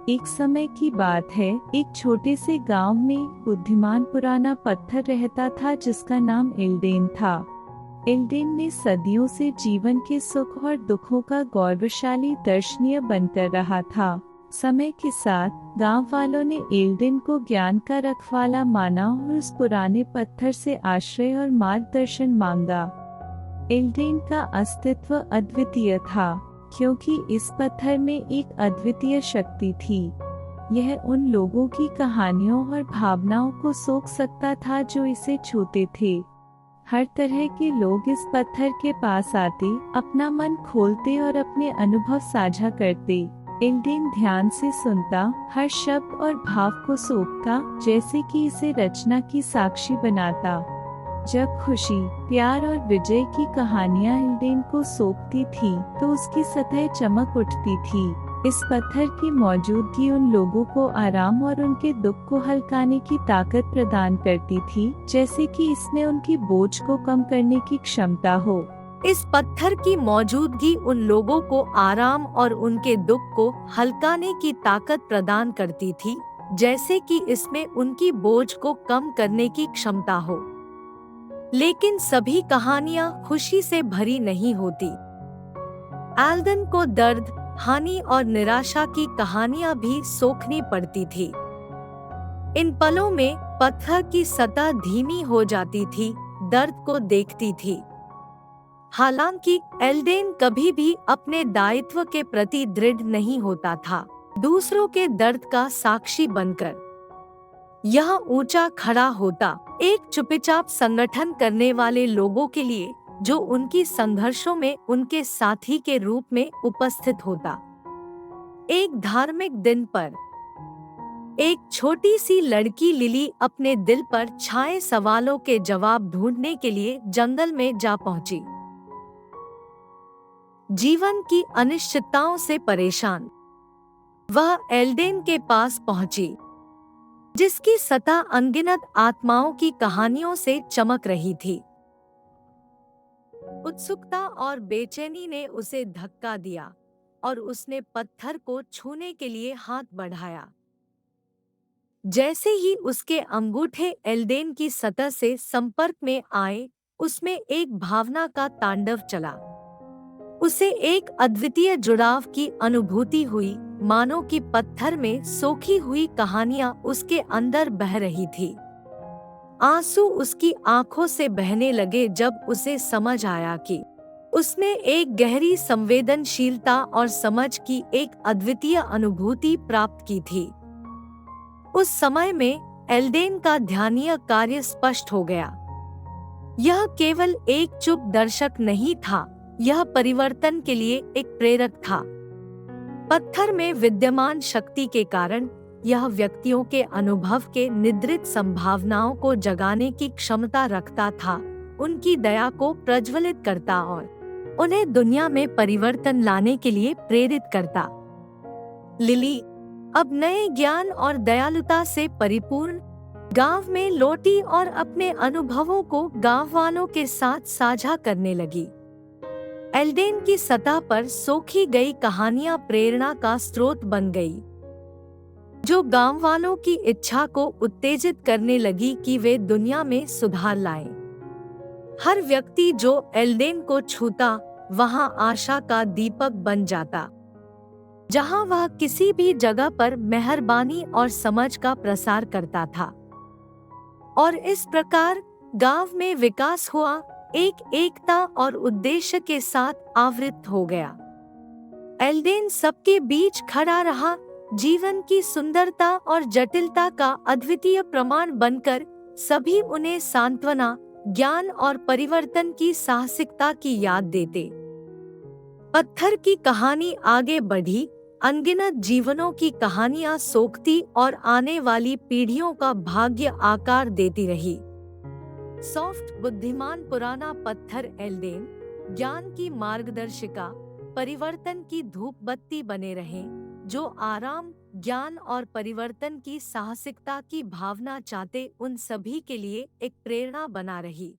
एक समय की बात है, एक छोटे से गांव में बुद्धिमान पुराना पत्थर रहता था जिसका नाम एल्डेन था। एल्डेन ने सदियों से जीवन के सुख और दुखों का गौरवशाली दर्शनीय बनकर रहा था। समय के साथ गांव वालों ने एल्डेन को ज्ञान का रखवाला माना और उस पुराने पत्थर से आश्रय और मार्गदर्शन मांगा। एल्डेन का अस्तित्व अद्वितीय था, क्योंकि इस पत्थर में एक अद्वितीय शक्ति थी। यह उन लोगों की कहानियों और भावनाओं को सोख सकता था जो इसे छूते थे। हर तरह के लोग इस पत्थर के पास आते, अपना मन खोलते और अपने अनुभव साझा करते। एल्डेन ध्यान से सुनता, हर शब्द और भाव को सोखता, जैसे कि इसे रचना की साक्षी बनाता। जब खुशी, प्यार और विजय की कहानियां एल्डेन को सौंपती थी, तो उसकी सतह चमक उठती थी। इस पत्थर की मौजूदगी उन लोगों को आराम और उनके दुख को हल्काने की ताकत प्रदान करती थी, जैसे कि इसमें उनकी बोझ को कम करने की क्षमता हो। इस पत्थर की मौजूदगी उन लोगों को आराम और उनके दुख को हल्काने की ताकत प्रदान करती थी, जैसे कि इसमें उनकी बोझ को कम करने की क्षमता हो। लेकिन सभी कहानियां खुशी से भरी नहीं होती। एल्डेन को दर्द, हानि और निराशा की कहानियां भी सोखनी पड़ती थी। इन पलों में पत्थर की सतह धीमी हो जाती थी, दर्द को देखती थी। हालांकि एल्डेन कभी भी अपने दायित्व के प्रति दृढ़ नहीं होता था। दूसरों के दर्द का साक्षी बनकर यह ऊंचा खड़ा होता, एक चुपचाप संगठन करने वाले लोगों के लिए जो उनकी संघर्षों में उनके साथी के रूप में उपस्थित होता। एक धार्मिक दिन पर एक छोटी सी लड़की लिली अपने दिल पर छाए सवालों के जवाब ढूंढने के लिए जंगल में जा पहुंची। जीवन की अनिश्चितताओं से परेशान वह एल्डेन के पास पहुंची, जिसकी सतह अनगिनत आत्माओं की कहानियों से चमक रही थी। उत्सुकता और बेचैनी ने उसे धक्का दिया और उसने पत्थर को छूने के लिए हाथ बढ़ाया। जैसे ही उसके अंगूठे एल्डेन की सतह से संपर्क में आए, उसमें एक भावना का तांडव चला। उसे एक अद्वितीय जुड़ाव की अनुभूति हुई, मानो कि पत्थर में सोखी हुई कहानियां उसके अंदर बह रही थी। आंसू उसकी आंखों से बहने लगे जब उसे समझ आया कि उसने एक गहरी संवेदनशीलता और समझ की एक अद्वितीय अनुभूति प्राप्त की थी। उस समय में एल्डेन का ध्यानीय कार्य स्पष्ट हो गया। यह केवल एक चुप दर्शक नहीं था, यह परिवर्तन के लिए एक प्रेरक था। पत्थर में विद्यमान शक्ति के कारण यह व्यक्तियों के अनुभव के निद्रित संभावनाओं को जगाने की क्षमता रखता था, उनकी दया को प्रज्वलित करता और उन्हें दुनिया में परिवर्तन लाने के लिए प्रेरित करता। लिली अब नए ज्ञान और दयालुता से परिपूर्ण गांव में लौटी और अपने अनुभवों को गांव वालों के साथ साझा करने लगी। एल्डेन की सतह पर सोखी गई कहानियां प्रेरणा का स्रोत बन गई, जो गांव वालों की इच्छा को उत्तेजित करने लगी कि वे दुनिया में सुधार लाएं। हर व्यक्ति जो एल्डेन को छूता, वहां आशा का दीपक बन जाता, जहां वह किसी भी जगह पर मेहरबानी और समझ का प्रसार करता था। और इस प्रकार गांव में विकास हुआ, एक एकता और उद्देश्य के साथ आवृत हो गया। एल्डेन सबके बीच खड़ा रहा, जीवन की सुंदरता और जटिलता का अद्वितीय प्रमाण बनकर। सभी उन्हें सांत्वना, ज्ञान और परिवर्तन की साहसिकता की याद देते। पत्थर की कहानी आगे बढ़ी, अनगिनत जीवनों की कहानियां सोखती और आने वाली पीढ़ियों का भाग्य आकार देती रही। सॉफ्ट बुद्धिमान पुराना पत्थर एल्डेन ज्ञान की मार्गदर्शिका, परिवर्तन की धूप बत्ती बने रहे, जो आराम, ज्ञान और परिवर्तन की साहसिकता की भावना चाहते उन सभी के लिए एक प्रेरणा बना रही।